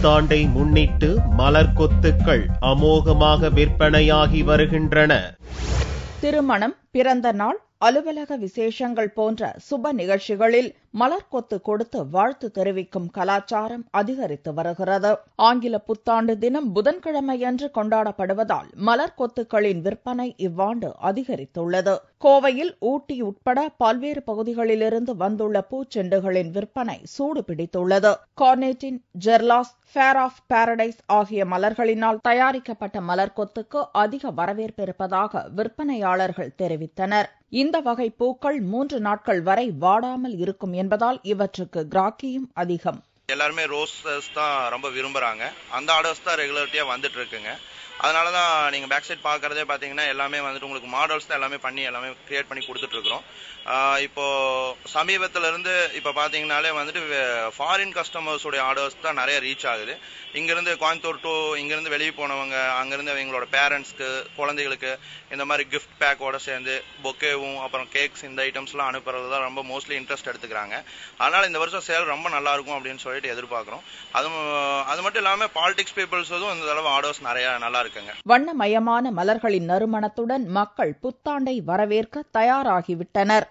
புத்தாண்டை முன்னிட்டு மலர் கொத்துக்கள் அமோகமாக விற்பனையாகி வருகின்றன. திருமணம், பிறந்த நாள், அலுவலக விசேஷங்கள் போன்ற சுப நிகழ்ச்சிகளில் மலர்கொத்து கொடுத்து வாழ்த்து தெரிவிக்கும் கலாச்சாரம் அதிகரித்து வருகிறது. ஆங்கில புத்தாண்டு தினம் புதன்கிழமையன்று கொண்டாடப்படுவதால் மலர்கொத்துக்களின் விற்பனை இவ்வாண்டு அதிகரித்துள்ளது. கோவையில் ஊட்டி உட்பட பல்வேறு பகுதிகளிலிருந்து வந்துள்ள பூச்செண்டுகளின் விற்பனை சூடு பிடித்துள்ளது. கார்னேட்டின், ஜெர்லாஸ், ஃபேர் ஆஃப் பாரடைஸ் ஆகிய மலர்களினால் தயாரிக்கப்பட்ட மலர்கொத்துக்கு அதிக வரவேற்பு இருப்பதாக விற்பனையாளர்கள் தெரிவித்தனர். இந்த வகை பூக்கள் 3 நாட்கள் வரை வாடாமல் இருக்கும் என்பதால் இவற்றுக்கு கிராக்கியும் அதிகம். எல்லாருமே ரோஸஸ் தான் ரொம்ப விரும்புறாங்க. அந்த ஆர்டர்ஸ் தான் ரெகுலரிட்டியா வந்துட்டு இருக்குங்க. அதனால தான் நீங்கள் பேக் சைட் பார்க்குறதே பார்த்தீங்கன்னா எல்லாமே வந்துட்டு உங்களுக்கு மாடல்ஸ் தான் எல்லாமே கிரியேட் பண்ணி கொடுத்துட்ருக்குறோம். இப்போது சமீபத்திலேருந்து இப்போ பார்த்தீங்கன்னாலே வந்துட்டு ஃபாரின் கஸ்டமர்ஸோடைய ஆர்டர்ஸ் தான் நிறைய ரீச் ஆகுது. இங்கேருந்து கோயம்புத்தூர் டு இங்கேருந்து வெளியே போனவங்க, அங்கேருந்து அவங்களோட பேரண்ட்ஸ்க்கு, குழந்தைகளுக்கு இந்த மாதிரி கிஃப்ட் பேக்கோட சேர்ந்து பொக்கேவும் அப்புறம் கேக்ஸ் இந்த ஐட்டம்ஸ்லாம் அனுப்புறது தான் ரொம்ப மோஸ்ட்லி இன்ட்ரெஸ்ட் எடுத்துக்கிறாங்க. அதனால் இந்த வருஷம் சேல் ரொம்ப நல்லாயிருக்கும் அப்படின்னு சொல்லிட்டு எதிர்பார்க்குறோம். அது மட்டும் இல்லாமல் பாலிடிக்ஸ் பீப்புள்ஸும் இந்த தடவை ஆர்டர்ஸ் நிறையா நல்லா இருக்குங்க. வண்ணமயமான மலர்களின் நறுமணத்துடன் மக்கள் புத்தாண்டை வரவேற்க தயாராகிவிட்டனர்.